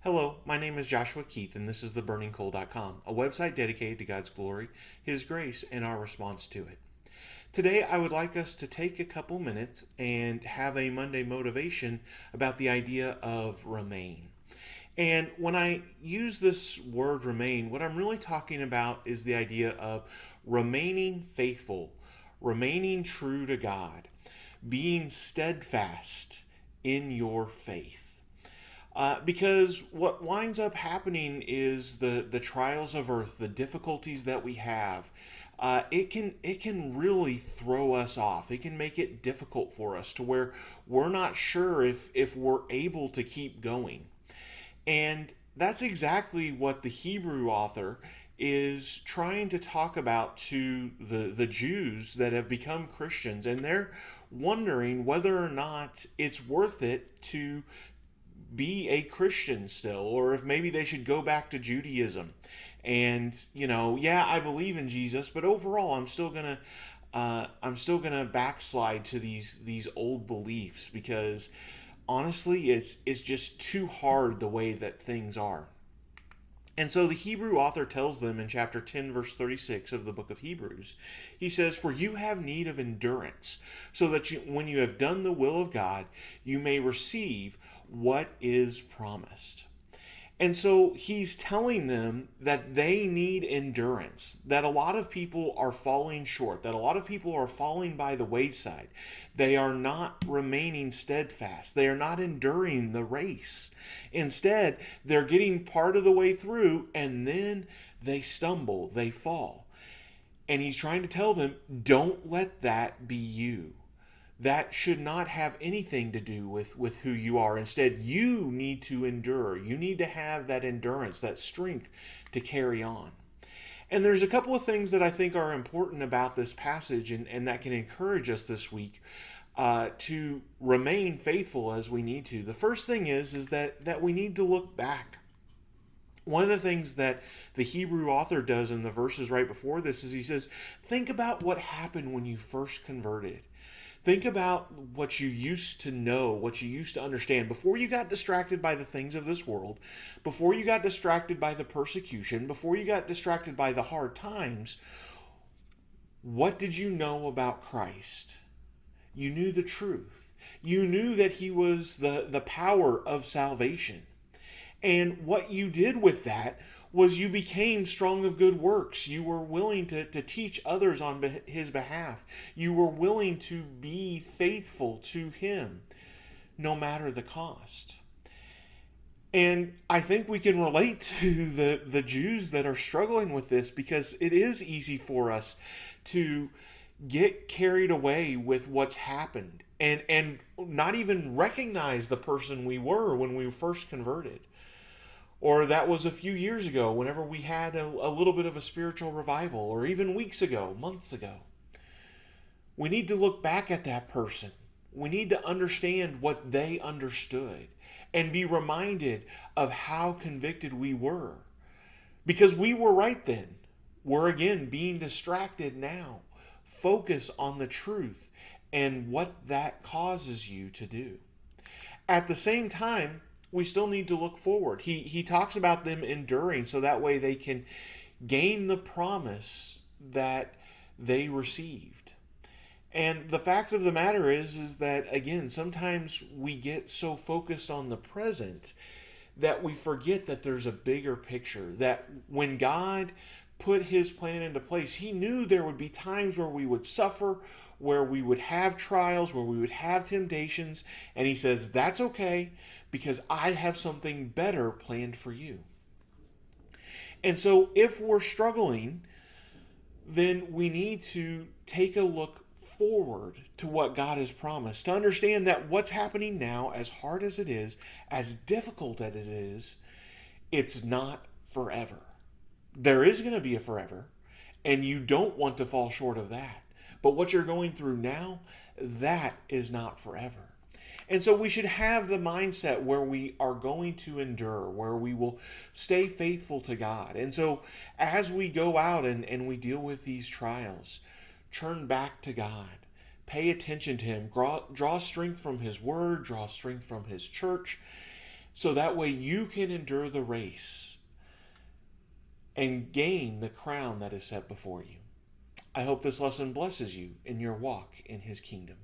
Hello, my name is Joshua Keith, and this is theburningcoal.com, a website dedicated to God's glory, His grace, and our response to it. Today, I would like us to take a couple minutes and have a Monday motivation about the idea of remain. And when I use this word remain, what I'm really talking about is the idea of remaining faithful, remaining true to God, being steadfast in your faith. Because what winds up happening is the trials of earth, the difficulties that we have, it can really throw us off. It can make it difficult for us to where we're not sure if we're able to keep going. And that's exactly what the Hebrew author is trying to talk about to the Jews that have become Christians, and they're wondering whether or not it's worth it to be a Christian still, or if maybe they should go back to Judaism. And yeah, I believe in Jesus, but overall, I'm still gonna backslide to these old beliefs because honestly, it's just too hard the way that things are. And so the Hebrew author tells them in chapter 10, verse 36 of the book of Hebrews, he says, "For you have need of endurance, so that when you have done the will of God, you may receive what is promised." And so he's telling them that they need endurance, that a lot of people are falling short, that a lot of people are falling by the wayside. They are not remaining steadfast. They are not enduring the race. Instead, they're getting part of the way through and then they stumble, they fall. And he's trying to tell them, don't let that be you. That should not have anything to do with who you are. Instead, you need to endure. You need to have that endurance, that strength to carry on. And there's a couple of things that I think are important about this passage and that can encourage us this week to remain faithful as we need to. The first thing is that we need to look back. One of the things that the Hebrew author does in the verses right before this is he says, think about what happened when you first converted. Think about what you used to know, what you used to understand before you got distracted by the things of this world, before you got distracted by the persecution, before you got distracted by the hard times. What did you know about Christ? You knew the truth. You knew that He was the power of salvation. And what you did with that was you became strong of good works. You were willing to teach others on His behalf. You were willing to be faithful to Him, no matter the cost. And I think we can relate to the Jews that are struggling with this because it is easy for us to get carried away with what's happened and not even recognize the person we were when we first converted. Or that was a few years ago whenever we had a little bit of a spiritual revival, or even weeks ago, months ago. We need to look back at that person. We need to understand what they understood and be reminded of how convicted we were. Because we were right then. We're again being distracted now. Focus on the truth and what that causes you to do. At the same time, we still need to look forward. He talks about them enduring so that way they can gain the promise that they received. And the fact of the matter is that, again, sometimes we get so focused on the present that we forget that there's a bigger picture. That when God put His plan into place, He knew there would be times where we would suffer, where we would have trials, where we would have temptations. And He says, that's okay, because I have something better planned for you. And so if we're struggling, then we need to take a look forward to what God has promised, to understand that what's happening now, as hard as it is, as difficult as it is, it's not forever. There is going to be a forever, and you don't want to fall short of that. But what you're going through now, that is not forever. And so we should have the mindset where we are going to endure, where we will stay faithful to God. And so as we go out and we deal with these trials, turn back to God. Pay attention to Him. Draw strength from His Word. Draw strength from His church. so that way you can endure the race and gain the crown that is set before you. I hope this lesson blesses you in your walk in His kingdom.